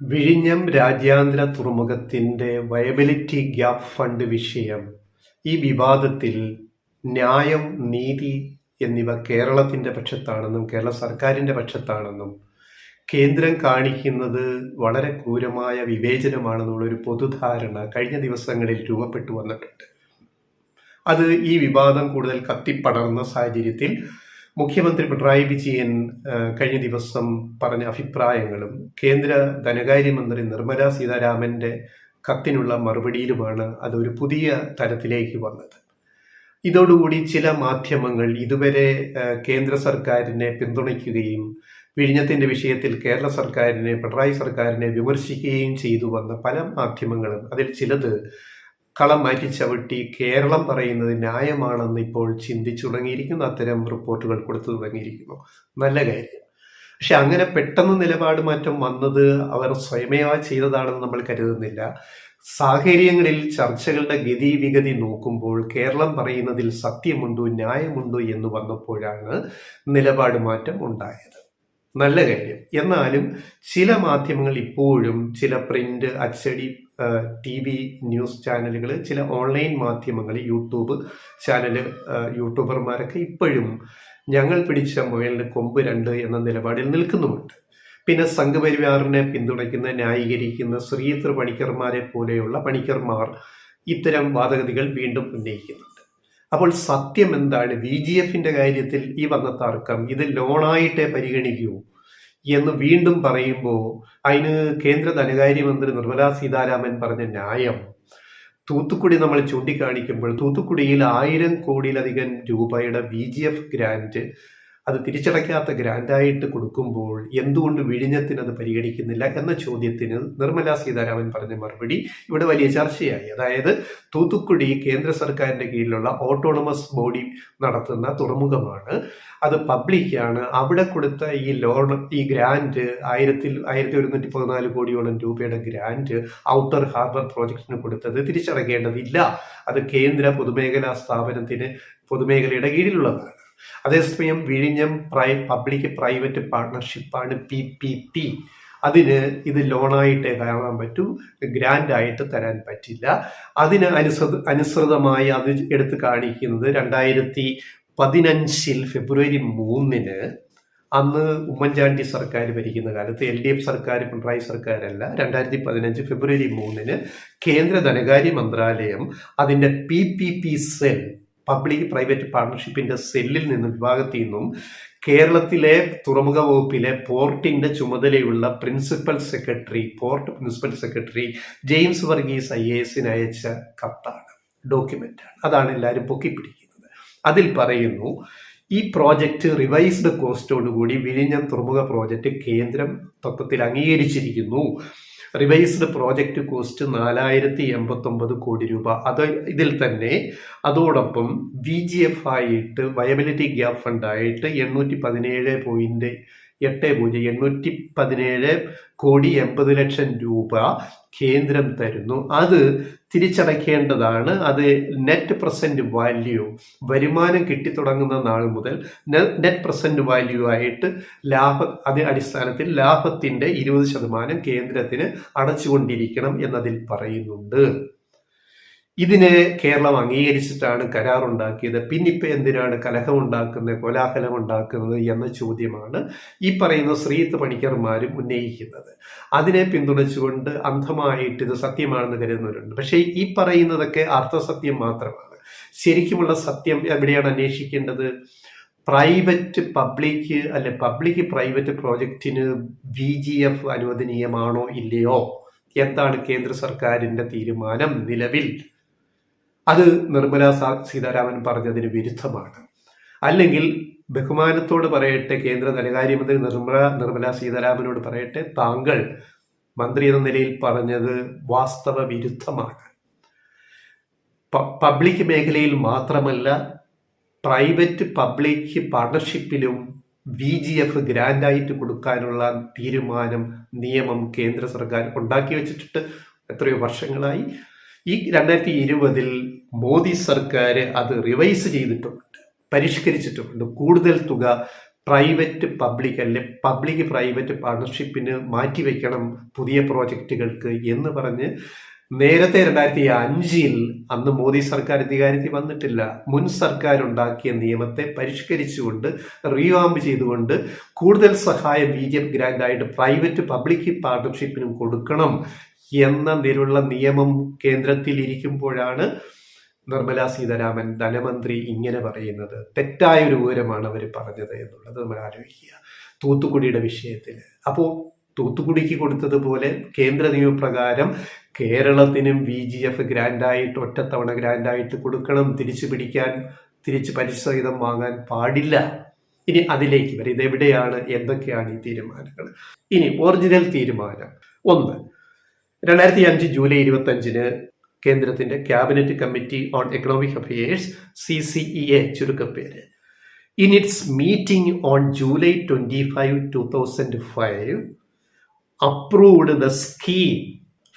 വിഴിഞ്ഞം രാജ്യാന്തര തുറമുഖത്തിന്റെ വയബിലിറ്റി ഗ്യാപ് ഫണ്ട് വിഷയം, ഈ വിവാദത്തിൽ ന്യായം, നീതി എന്നിവ കേരളത്തിന്റെ പക്ഷത്താണെന്നും കേരള സർക്കാരിന്റെ പക്ഷത്താണെന്നും കേന്ദ്രം കാണിക്കുന്നത് വളരെ ക്രൂരമായ വിവേചനമാണെന്നുള്ളൊരു പൊതുധാരണ കഴിഞ്ഞ ദിവസങ്ങളിൽ രൂപപ്പെട്ടു വന്നിട്ടുണ്ട്. അത് ഈ വിവാദം കൂടുതൽ കത്തിപ്പടർന്ന സാഹചര്യത്തിൽ മുഖ്യമന്ത്രി പിണറായി വിജയൻ കഴിഞ്ഞ ദിവസം പറഞ്ഞ അഭിപ്രായങ്ങളും കേന്ദ്ര ധനകാര്യമന്ത്രി നിർമ്മല സീതാരാമന്റെ കത്തിനുള്ള മറുപടിയിലുമാണ് അതൊരു പുതിയ തലത്തിലേക്ക് വന്നത്. ഇതോടുകൂടി ചില മാധ്യമങ്ങൾ ഇതുവരെ കേന്ദ്ര സർക്കാരിനെ പിന്തുണയ്ക്കുകയും വിഴിഞ്ഞത്തിന്റെ വിഷയത്തിൽ കേരള സർക്കാരിനെ, പിണറായി സർക്കാരിനെ വിമർശിക്കുകയും ചെയ്തു വന്ന പല മാധ്യമങ്ങളും, അതിൽ ചിലത് കളം മാറ്റി ചവിട്ടി കേരളം പറയുന്നത് ന്യായമാണെന്ന് ഇപ്പോൾ ചിന്തിച്ചു തുടങ്ങിയിരിക്കുന്നു. അത്തരം റിപ്പോർട്ടുകൾ കൊടുത്തു തുടങ്ങിയിരിക്കുന്നു. നല്ല കാര്യം. പക്ഷെ അങ്ങനെ പെട്ടെന്ന് നിലപാട് മാറ്റം വന്നത് അവർ സ്വയമേവ ചെയ്തതാണെന്ന് നമ്മൾ കരുതുന്നില്ല. സാഹചര്യങ്ങളിൽ ചർച്ചകളുടെ ഗതിവിഗതി നോക്കുമ്പോൾ കേരളം പറയുന്നതിൽ സത്യമുണ്ടോ, ന്യായമുണ്ടോ എന്ന് വന്നപ്പോഴാണ് നിലപാട് മാറ്റം ഉണ്ടായത്. നല്ല കാര്യം. എന്നാലും ചില മാധ്യമങ്ങൾ ഇപ്പോഴും, ചില പ്രിന്റ്, അച്ചടി, TV ന്യൂസ് ചാനലുകൾ, ചില ഓൺലൈൻ മാധ്യമങ്ങൾ, യൂട്യൂബ് ചാനല്, യൂട്യൂബർമാരൊക്കെ ഇപ്പോഴും ഞങ്ങൾ പിടിച്ച മുയലിന് കൊമ്പ് രണ്ട് എന്ന നിലപാടിൽ നിൽക്കുന്നുമുണ്ട്. പിന്നെ സംഘപരിവാറിനെ പിന്തുണയ്ക്കുന്ന, ന്യായീകരിക്കുന്ന ശ്രീധർ പണിക്കർമാരെ പോലെയുള്ള പണിക്കർമാർ ഇത്തരം വാദഗതികൾ വീണ്ടും ഉന്നയിക്കുന്നുണ്ട്. അപ്പോൾ സത്യം എന്താണ്? VGFന്റെ കാര്യത്തിൽ ഈ വന്ന തർക്കം ഇത് ലോണായിട്ടേ പരിഗണിക്കൂ എന്ന് വീണ്ടും പറയുമ്പോൾ അതിന് കേന്ദ്ര ധനകാര്യമന്ത്രി നിർമ്മലാ സീതാരാമൻ പറഞ്ഞ ന്യായം, തൂത്തുക്കുടി നമ്മൾ ചൂണ്ടിക്കാണിക്കുമ്പോൾ തൂത്തുക്കുടിയിൽ 1000 കോടിയിലധികം രൂപയുടെ VGF ഗ്രാന്റ് അത് തിരിച്ചടയ്ക്കാത്ത ഗ്രാൻഡായിട്ട് കൊടുക്കുമ്പോൾ എന്തുകൊണ്ട് വിഴിഞ്ഞത്തിന് അത് പരിഗണിക്കുന്നില്ല എന്ന ചോദ്യത്തിന് നിർമ്മലാ സീതാരാമൻ പറഞ്ഞ മറുപടി ഇവിടെ വലിയ ചർച്ചയായി. അതായത് തൂത്തുക്കുടി കേന്ദ്ര സർക്കാരിന്റെ കീഴിലുള്ള ഓട്ടോണമസ് ബോഡി നടത്തുന്ന തുറമുഖമാണ്, അത് പബ്ലിക്കാണ്. അവിടെ കൊടുത്ത ഈ ലോൺ, ഈ ഗ്രാന്റ് 1114 കോടിയോളം രൂപയുടെ ഗ്രാന്റ് ഔട്ടർ ഹാർബർ പ്രോജക്റ്റിന് കൊടുത്തത് തിരിച്ചടയ്ക്കേണ്ടതില്ല. അത് കേന്ദ്ര പൊതുമേഖലാ സ്ഥാപനത്തിന്, പൊതുമേഖലയുടെ കീഴിലുള്ളതാണ്. അതേസമയം വിഴിഞ്ഞം പബ്ലിക് പ്രൈവറ്റ് പാർട്ട്ണർഷിപ്പാണ്, PPP. അതിന് ഇത് ലോണായിട്ടേ കാണാൻ പറ്റൂ, ഗ്രാൻഡ് ആയിട്ട് തരാൻ പറ്റില്ല. അതിന് അനുസൃതമായി അത് എടുത്ത് കാണിക്കുന്നത് 2015 ഫെബ്രുവരി 3 അന്ന് ഉമ്മൻചാണ്ടി സർക്കാർ ഭരിക്കുന്ന കാലത്ത്, LDF സർക്കാർ, പിണറായി സർക്കാരല്ല, 2015 ഫെബ്രുവരി 3 കേന്ദ്ര ധനകാര്യ മന്ത്രാലയം അതിൻ്റെ PPP സെൽ, പബ്ലിക് പ്രൈവറ്റ് പാർട്ണർഷിപ്പിന്റെ സെല്ലിൽ നിന്നും, വിഭാഗത്തിൽ നിന്നും കേരളത്തിലെ തുറമുഖ വകുപ്പിലെ പോർട്ടിന്റെ ചുമതലയുള്ള port principal secretary James Varghese IAS അയച്ച കത്താണ്, ഡോക്യുമെന്റാണ്. അതാണ് എല്ലാവരും പൊക്കിപ്പിടിക്കുന്നത്. അതിൽ പറയുന്നു, ഈ പ്രോജക്റ്റ് റിവൈസ്ഡ് കോസ്റ്റോടുകൂടി വിഴിഞ്ഞം തുറമുഖ പ്രോജക്റ്റ് കേന്ദ്രം തത്വത്തിൽ അംഗീകരിച്ചിരിക്കുന്നു. റിവൈസ്ഡ് പ്രോജക്റ്റ് കോസ്റ്റ് 4089 കോടി രൂപ. അത് ഇതിൽ തന്നെ അതോടൊപ്പം VGF ആയിട്ട്, വയബിലിറ്റി ഗ്യാപ് ഫണ്ടായിട്ട് 817 കോടി 80 ലക്ഷം രൂപ കേന്ദ്രം തരുന്നു. അത് തിരിച്ചടയ്ക്കേണ്ടതാണ്. അത് നെറ്റ് പ്രസന്റ് വാല്യൂ, വരുമാനം കിട്ടിത്തുടങ്ങുന്ന നാൾ മുതൽ നെറ്റ് പ്രസന്റ് വാല്യൂ ആയിട്ട് അതേ അടിസ്ഥാനത്തിൽ ലാഭത്തിന്റെ 20% കേന്ദ്രത്തിന് അടച്ചുകൊണ്ടിരിക്കണം എന്നതിൽ പറയുന്നുണ്ട്. ഇതിന് കേരളം അംഗീകരിച്ചിട്ടാണ് കരാറുണ്ടാക്കിയത്. പിന്നിപ്പോൾ എന്തിനാണ് കലഹമുണ്ടാക്കുന്നത്, കോലാഹലം ഉണ്ടാക്കുന്നത് എന്ന ചോദ്യമാണ് ഈ പറയുന്ന ശ്രീത്ത് പണിക്കർമാരും ഉന്നയിക്കുന്നത്. അതിനെ പിന്തുണച്ചുകൊണ്ട് അന്ധമായിട്ട് ഇത് സത്യമാണെന്ന് കരുതുന്നവരുണ്ട്. പക്ഷേ ഈ പറയുന്നതൊക്കെ അർത്ഥസത്യം മാത്രമാണ്. ശരിക്കുമുള്ള സത്യം എവിടെയാണ് അന്വേഷിക്കേണ്ടത്? പ്രൈവറ്റ് പബ്ലിക് പബ്ലിക് പ്രൈവറ്റ് പ്രോജക്റ്റിന് VGF അനുവദനീയമാണോ ഇല്ലയോ? എന്താണ് കേന്ദ്ര സർക്കാരിന്റെ തീരുമാനം നിലവിൽ? അത് നിർമ്മലാ സീതാരാമൻ പറഞ്ഞതിന് വിരുദ്ധമാണ്. അല്ലെങ്കിൽ ബഹുമാനത്തോട് പറയട്ടെ, കേന്ദ്ര ധനകാര്യമന്ത്രി നിർമ്മലാ സീതാരാമനോട് പറയട്ടെ, താങ്കൾ മന്ത്രി എന്ന നിലയിൽ പറഞ്ഞത് വാസ്തവ വിരുദ്ധമാണ്. പബ്ലിക് മേഖലയിൽ മാത്രമല്ല, പ്രൈവറ്റ് പബ്ലിക് പാർട്ണർഷിപ്പിലും VGF ഗ്രാൻഡായിട്ട് കൊടുക്കാനുള്ള തീരുമാനം, നിയമം കേന്ദ്ര സർക്കാർ ഉണ്ടാക്കി വെച്ചിട്ട് എത്രയോ വർഷങ്ങളായി. ഈ 2020 മോദി സർക്കാർ അത് റിവൈസ് ചെയ്തിട്ടുമുണ്ട്, പരിഷ്കരിച്ചിട്ടുമുണ്ട്. കൂടുതൽ തുക പ്രൈവറ്റ് പബ്ലിക് അല്ലെ പബ്ലിക് പ്രൈവറ്റ് പാർട്ണർഷിപ്പിന് മാറ്റിവെക്കണം പുതിയ പ്രോജക്റ്റുകൾക്ക് എന്ന് പറഞ്ഞ് നേരത്തെ 2005 അന്ന് മോദി സർക്കാർ അധികാരത്തിൽ വന്നിട്ടില്ല, മുൻ സർക്കാർ ഉണ്ടാക്കിയ നിയമത്തെ പരിഷ്കരിച്ചുകൊണ്ട് റീവാമ്പ് ചെയ്തുകൊണ്ട് കൂടുതൽ സഹായം BGF ഗ്രാൻഡായിട്ട് പ്രൈവറ്റ് പബ്ലിക് പാർട്ണർഷിപ്പിനും കൊടുക്കണം എന്ന നിലുള്ള നിയമം കേന്ദ്രത്തിൽ ഇരിക്കുമ്പോഴാണ് നിർമ്മല സീതാരാമൻ ധനമന്ത്രി ഇങ്ങനെ പറയുന്നത്. തെറ്റായ ഒരു വിവരമാണ് അവർ പറഞ്ഞത് എന്നുള്ളത് നമ്മൾ ആലോചിക്കുക തൂത്തുക്കുടിയുടെ വിഷയത്തിൽ. അപ്പോൾ തൂത്തുക്കുടിക്ക് കൊടുത്തതുപോലെ കേന്ദ്ര നിയമപ്രകാരം കേരളത്തിനും BGF ഗ്രാൻഡായിട്ട് ഒറ്റത്തവണ ഗ്രാൻഡായിട്ട് കൊടുക്കണം. തിരിച്ച് പരിസഹിതം വാങ്ങാൻ പാടില്ല. ഇനി അതിലേക്ക് വരും. ഇതെവിടെയാണ്, എന്തൊക്കെയാണ് ഈ തീരുമാനങ്ങൾ? ഇനി ഒറിജിനൽ തീരുമാനം 1, 2005 ജൂലൈ 25 കേന്ദ്രത്തിന്റെ cabinet committee on economic affairs CCEA ചുരുക്കപ്പേര് in its meeting on July 25, 2005 approved the scheme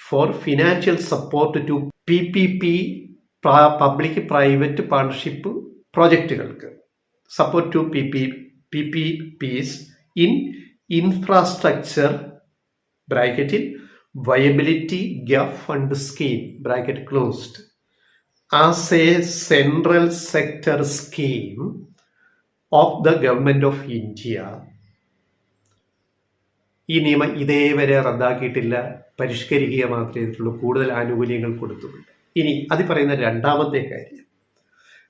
for financial support to PPP public private partnership പ്രോജക്റ്റുകൾക്ക് support to PPPs in infrastructure ബ്രാക്കറ്റിൽ viability gap fund scheme bracket closed as a central sector scheme of the government of India. ഈ നിയമം ഇതേവരെ റദ്ദാക്കിയിട്ടില്ല, പരിഷ്കരിക്കുക മാത്രമേ ചെയ്തിട്ടുള്ളൂ, കൂടുതൽ ആനുകൂല്യങ്ങൾ കൊടുത്തുകൊണ്ട്. ഇനി അത് പറയുന്ന രണ്ടാമത്തെ കാര്യം,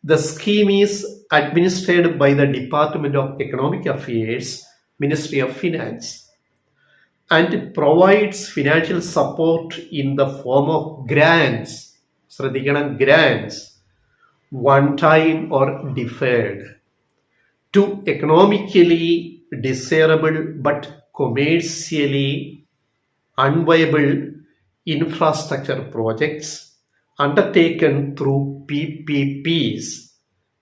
the scheme is administered by the department of economic affairs, ministry of finance, and provides financial support in the form of grants, ശ്രദ്ധിക്കണം, grants, one time or deferred, to economically desirable but commercially unviable infrastructure projects undertaken through PPPs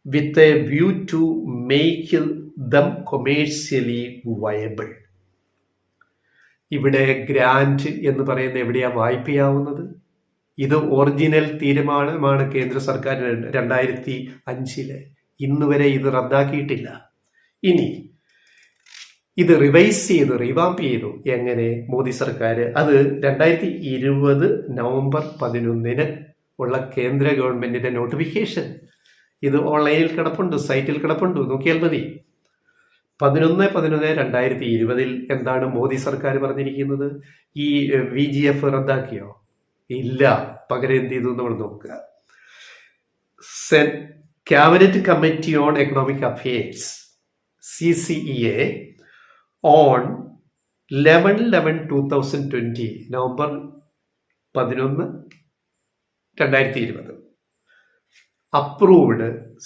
with a view to make them commercially viable. ഇവിടെ grant എന്ന് പറയുന്നത് എവിടെയാ വായ്പയാവുന്നത്? ഇത് original തീരുമാനമാണ് കേന്ദ്ര സർക്കാർ 2005. ഇന്നുവരെ ഇത് റദ്ദാക്കിയിട്ടില്ല. ഇനി ഇത് റിവാമ്പ് ചെയ്തു. എങ്ങനെ? മോദി സർക്കാർ അത് 2020 നവംബർ 11 ഉള്ള കേന്ദ്ര ഗവൺമെന്റിന്റെ നോട്ടിഫിക്കേഷൻ, ഇത് ഓൺലൈനിൽ കിടപ്പുണ്ട്, സൈറ്റിൽ കിടപ്പുണ്ട്, നോക്കിയാൽ മതി. 11/11/2020 എന്താണ് മോദി സർക്കാർ പറഞ്ഞിരിക്കുന്നത്? ഈ VGF റദ്ദാക്കിയോ? ഇല്ല. പകരം എന്ത് ചെയ്തു നമ്മൾ നോക്കുക. Cabinet committee on economic affairs CCEA on 11/11/2020 November 11, 2020 approved,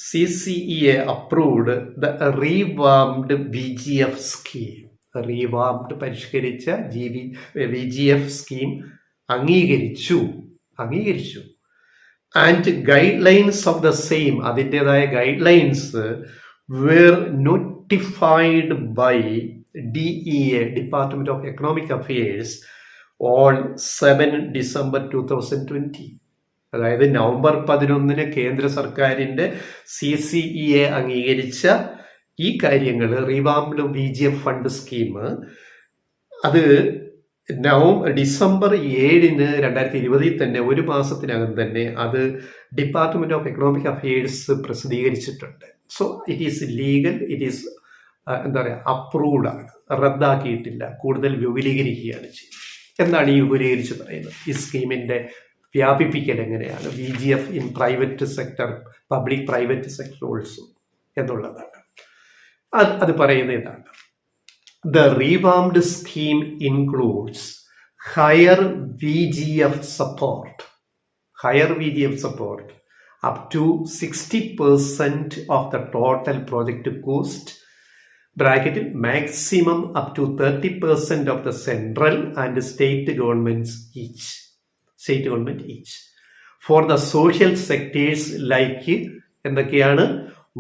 CCEA approved the revamped BGF scheme. revamped പരിഷ്കരിച്ച VGF സ്കീം അംഗീകരിച്ചു. And guidelines of the same, അതിൻ്റെതായ guidelines were notified by DEA, department of economic affairs, on 7 December 2020. അതായത് November 11 കേന്ദ്ര സർക്കാരിന്റെ CCEA അംഗീകരിച്ച ഈ കാര്യങ്ങൾ, റിവാംപ്ഡ് BGF fund scheme, അത് ഡിസംബർ 7, 2020 തന്നെ, ഒരു മാസത്തിനകം തന്നെ അത് ഡിപ്പാർട്ട്മെന്റ് ഓഫ് എക്കണോമിക് അഫയേഴ്സ് പ്രസിദ്ധീകരിച്ചിട്ടുണ്ട്. So it is legal, it is approved ആണ്, റദ്ദാക്കിയിട്ടില്ല. കൂടുതൽ വിപുലീകരിക്കുകയാണ് ചെയ്യുന്നത്. എന്താണ് ഈ വിപുലീകരിച്ച് പറയുന്നത്? ഈ സ്കീമിന്റെ വ്യാപിപ്പിക്കൽ എങ്ങനെയാണ്? VGF in private sector, public private sector also എന്നുള്ളതാണ്. അത് പറയുന്നത് ഇതാണ്. The revamped scheme includes higher VGF support up to 60% of the total project cost, ബ്രാക്കറ്റിൽ maximum up to 30% of the central and state government each for the social sectors like എന്തൊക്കെയാണ്?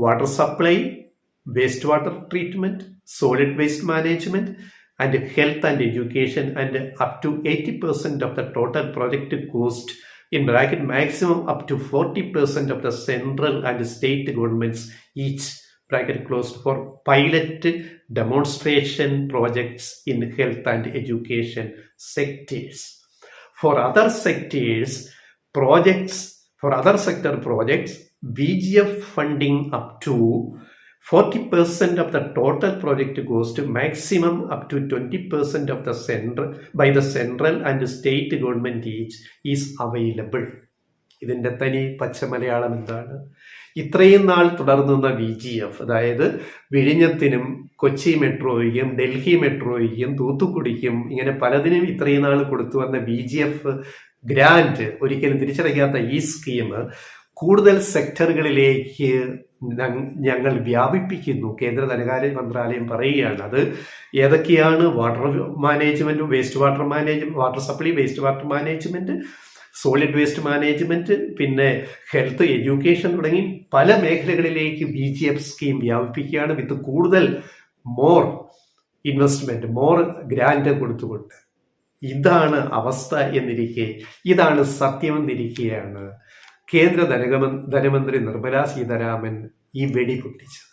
Water supply, waste water treatment, solid waste management, and health and education, and up to 80% of the total project cost, in bracket maximum up to 40% of the central and state governments each, bracket closed, for pilot demonstration projects in health and education sectors. For other sector projects, VGF funding up to 40% of the total project goes to maximum up to 20% of the by the central and state government each is available. ഇതിൻ്റെ തനി പച്ച മലയാളം എന്താണ്? ഇത്രയും നാൾ തുടർന്നുന്ന VGF, അതായത് വിഴിഞ്ഞത്തിനും കൊച്ചി മെട്രോയ്ക്കും ഡൽഹി മെട്രോയ്ക്കും തൂത്തുക്കുടിക്കും ഇങ്ങനെ പലതിനും ഇത്രയും നാൾ കൊടുത്തു വന്ന VGF ഗ്രാന്റ് ഒരിക്കലും തിരിച്ചടയ്ക്കാത്ത ഈ സ്കീം കൂടുതൽ സെക്ടറുകളിലേക്ക് ഞങ്ങൾ വ്യാപിപ്പിക്കുന്നു. കേന്ദ്ര ധനകാര്യ മന്ത്രാലയം പറയുകയാണ്. അത് ഏതൊക്കെയാണ്? Water management, water supply, waste water management, solid waste management, പിന്നെ ഹെൽത്ത്, എഡ്യൂക്കേഷൻ തുടങ്ങി പല മേഖലകളിലേക്ക് VGF സ്കീം വ്യാപിപ്പിക്കുകയാണ്. വിത്ത് കൂടുതൽ മോർ ഇൻവെസ്റ്റ്മെന്റ്, മോർ ഗ്രാന്റ് കൊടുത്തുകൊണ്ട്. ഇതാണ് അവസ്ഥ എന്നിരിക്കെ, ഇതാണ് സത്യമെന്നിരിക്കെയാണ് കേന്ദ്ര ധനമന്ത്രി നിർമ്മലാ സീതാരാമൻ ഈ വെടി പൊട്ടിച്ചത്.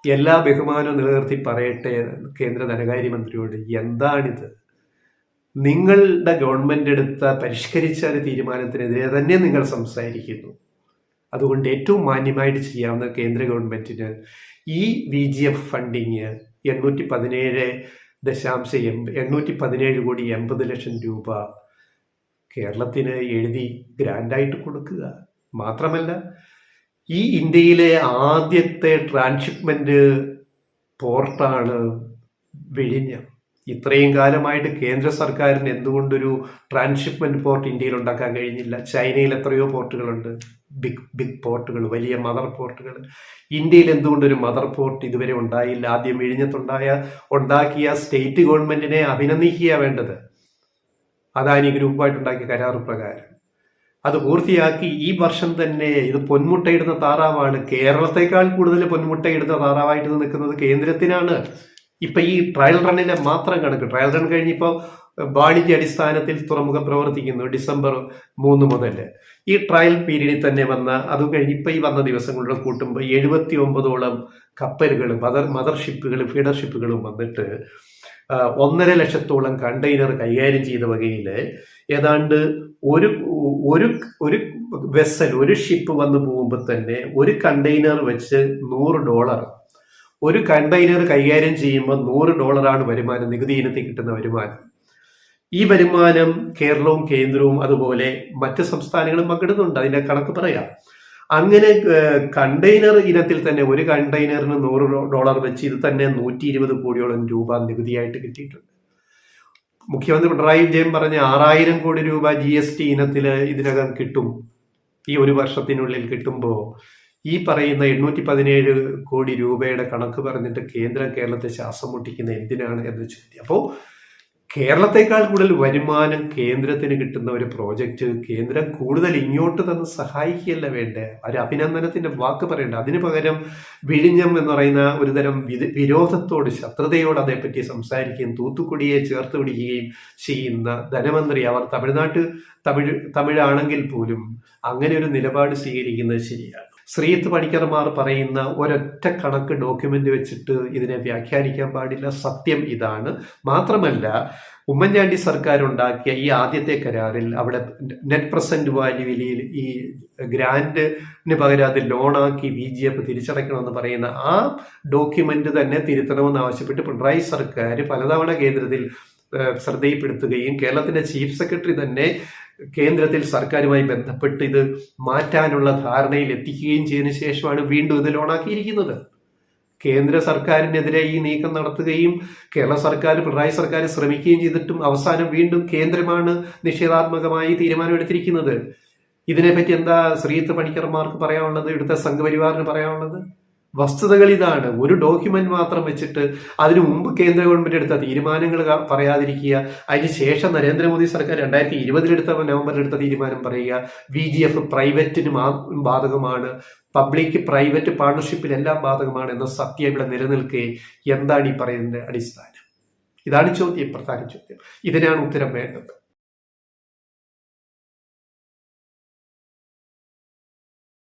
എല്ലാ ബഹുമാനവും നിലനിർത്തി പറയട്ടെ കേന്ദ്ര ധനകാര്യമന്ത്രിയോട്, എന്താണിത്? നിങ്ങളുടെ ഗവൺമെന്റ് എടുത്ത പരിഷ്കരിച്ച ഒരു തീരുമാനത്തിനെതിരെ തന്നെ നിങ്ങൾ സംസാരിക്കുന്നു. അതുകൊണ്ട് ഏറ്റവും മാന്യമായിട്ട് ചെയ്യാവുന്ന കേന്ദ്ര ഗവൺമെന്റിന് ഈ VGF ഫണ്ടിങ് 817 കോടി 80 ലക്ഷം രൂപ കേരളത്തിന് എഴുതി ഗ്രാൻഡായിട്ട് കൊടുക്കുക. മാത്രമല്ല, ഈ ഇന്ത്യയിലെ ആദ്യത്തെ ട്രാൻസ്ഷിപ്മെന്റ് പോർട്ടാണ് വിഴിഞ്ഞം. ഇത്രയും കാലമായിട്ട് കേന്ദ്ര സർക്കാരിന് എന്തുകൊണ്ടൊരു ട്രാൻസ്ഷിപ്മെന്റ് പോർട്ട് ഇന്ത്യയിൽ ഉണ്ടാക്കാൻ കഴിഞ്ഞില്ല? ചൈനയിൽ എത്രയോ പോർട്ടുകളുണ്ട്, ബിഗ് പോർട്ടുകൾ, വലിയ മദർ പോർട്ടുകൾ. ഇന്ത്യയിൽ എന്തുകൊണ്ടൊരു മദർ പോർട്ട് ഇതുവരെ ഉണ്ടായില്ല? ആദ്യം വിഴിഞ്ഞത്തുണ്ടാക്കിയ സ്റ്റേറ്റ് ഗവൺമെന്റിനെ അഭിനന്ദിക്കുക വേണ്ടത്. അദാനി ഗ്രൂപ്പുമായിട്ടുണ്ടാക്കിയ കരാർ പ്രകാരം അത് പൂർത്തിയാക്കി ഈ വർഷം തന്നെ ഇത് പൊന്മുട്ടയിടുന്ന താറാവാണ്. കേരളത്തെക്കാൾ കൂടുതൽ പൊന്മുട്ടയിടുന്ന താറാവായിട്ട് നിൽക്കുന്നത് കേന്ദ്രത്തിനാണ്. ഇപ്പൊ ഈ ട്രയൽ റണ്ണിന്റെ മാത്രം കണക്ക്, ട്രയൽ റൺ കഴിഞ്ഞിപ്പോൾ വാണിജ്യ അടിസ്ഥാനത്തിൽ തുറമുഖം പ്രവർത്തിക്കുന്നു December 3 മുതൽ. ഈ ട്രയൽ പീരീഡിൽ തന്നെ വന്ന, അതും കഴിഞ്ഞ് ഇപ്പൊ ഈ വന്ന ദിവസങ്ങളുടെ കൂട്ടുമ്പോൾ 79ഓളം കപ്പലുകൾ, മദർ ഷിപ്പുകൾ, ഫീഡർ ഷിപ്പുകളും വന്നിട്ട് 1.5 ലക്ഷത്തോളം കണ്ടെയ്നർ കൈകാര്യം ചെയ്ത വകയിൽ ഏതാണ്ട് ഒരു വെസൽ, ഒരു ഷിപ്പ് വന്നു പോകുമ്പോൾ തന്നെ ഒരു കണ്ടെയ്നർ വെച്ച് $100. ഒരു കണ്ടെയ്നർ കൈകാര്യം ചെയ്യുമ്പോൾ $100 വരുമാനം, നികുതി ഇനത്തിൽ കിട്ടുന്ന വരുമാനം. ഈ വരുമാനം കേരളവും കേന്ദ്രവും അതുപോലെ മറ്റ് സംസ്ഥാനങ്ങളും പങ്കിടുന്നുണ്ട്. അതിന്റെ കണക്ക് പറയാം. അങ്ങനെ കണ്ടെയ്നർ ഇനത്തിൽ തന്നെ ഒരു കണ്ടെയ്നറിന് $100 വെച്ച് ഇത് തന്നെ 120 കോടിയോളം രൂപ നികുതിയായിട്ട് കിട്ടിയിട്ടുണ്ട്. മുഖ്യമന്ത്രി പിണറായി വിജയൻ പറഞ്ഞ 6000 കോടി രൂപ GST ഇനത്തിൽ ഇതിനകം കിട്ടും, ഈ ഒരു വർഷത്തിനുള്ളിൽ കിട്ടുമ്പോൾ ഈ പറയുന്ന 817 കോടി രൂപയുടെ കണക്ക് പറഞ്ഞിട്ട് കേരളത്തെ ശ്വാസം മുട്ടിക്കുന്ന എന്തിനാണ് എന്ന ചോദ്യം. അപ്പോൾ കേരളത്തെക്കാൾ കൂടുതൽ വരുമാനം കേന്ദ്രത്തിന് കിട്ടുന്ന ഒരു പ്രോജക്റ്റ് കേന്ദ്രം കൂടുതൽ ഇങ്ങോട്ട് തന്നെ സഹായിക്കുകയല്ല വേണ്ടേ, ഒരു അഭിനന്ദനത്തിന്റെ വാക്ക് പറയണ്ട. അതിനു പകരം വിഴിഞ്ഞം എന്ന് പറയുന്ന ഒരു തരം വിരോധത്തോട്, ശത്രുതയോട് അതേപ്പറ്റി സംസാരിക്കുകയും തൂത്തുക്കുടിയെ ചേർത്ത് പിടിക്കുകയും ചെയ്യുന്ന ധനമന്ത്രി, അവർ തമിഴാണെങ്കിൽ പോലും അങ്ങനെ ഒരു നിലപാട് സ്വീകരിക്കുന്നത് ശരിയാണ്. ശ്രീത്ത് പണിക്കർമാർ പറയുന്ന ഒരൊറ്റ കണക്ക് ഡോക്യുമെന്റ് വെച്ചിട്ട് ഇതിനെ വ്യാഖ്യാനിക്കാൻ പാടില്ല. സത്യം ഇതാണ്. മാത്രമല്ല, ഉമ്മൻചാണ്ടി സർക്കാർ ഉണ്ടാക്കിയ ഈ ആദ്യത്തെ കരാറിൽ അവിടെ നെറ്റ് പ്രസന്റ് വാല്യൂവിൽ ഈ ഗ്രാന്റിന് പകരം അത് ലോണാക്കി VGF തിരിച്ചടയ്ക്കണമെന്ന് പറയുന്ന ആ ഡോക്യുമെന്റ് തന്നെ തിരുത്തണമെന്ന് ആവശ്യപ്പെട്ട് പിണറായി സർക്കാർ പലതവണ കേന്ദ്രത്തിൽ ശ്രദ്ധയിൽപ്പെടുത്തുകയും കേരളത്തിന്റെ ചീഫ് സെക്രട്ടറി തന്നെ കേന്ദ്രത്തിൽ സർക്കാരുമായി ബന്ധപ്പെട്ട് ഇത് മാറ്റാനുള്ള ധാരണയിൽ എത്തിക്കുകയും ചെയ്തതിനു ശേഷമാണ് വീണ്ടും ഇത് ലോണാക്കിയിരിക്കുന്നത്. കേന്ദ്ര സർക്കാരിനെതിരെ ഈ നീക്കം നടത്തുകയും കേരള സർക്കാർ, പിണറായി സർക്കാർ ശ്രമിക്കുകയും ചെയ്തിട്ടും അവസാനം വീണ്ടും കേന്ദ്രമാണ് നിഷേധാത്മകമായി തീരുമാനമെടുത്തിരിക്കുന്നത്. ഇതിനെപ്പറ്റി എന്താ ശ്രീത്ത് പണിക്കർമാർക്ക് പറയാനുള്ളത്, ഇവിടുത്തെ സംഘപരിവാറിന് പറയാനുള്ളത്? വസ്തുതകൾ ഇതാണ്. ഒരു ഡോക്യുമെന്റ് മാത്രം വെച്ചിട്ട് അതിനു മുമ്പ് കേന്ദ്ര ഗവൺമെന്റ് എടുത്ത തീരുമാനങ്ങൾ പറയാതിരിക്കുക, അതിനുശേഷം നരേന്ദ്രമോദി സർക്കാർ 2020 നവംബറിൽ എടുത്ത തീരുമാനം പറയുക, VGF പ്രൈവറ്റിന് ബാധകമാണ്, പബ്ലിക് പ്രൈവറ്റ് പാർട്ണർഷിപ്പിലെല്ലാം ബാധകമാണ് എന്ന സത്യം ഇവിടെ നിലനിൽക്കെ എന്താണ് ഈ പറയുന്നതിന്റെ അടിസ്ഥാനം? ഇതാണ് ചോദ്യം, പ്രധാന ചോദ്യം. ഇതിനാണ് ഉത്തരം വേണ്ടത്.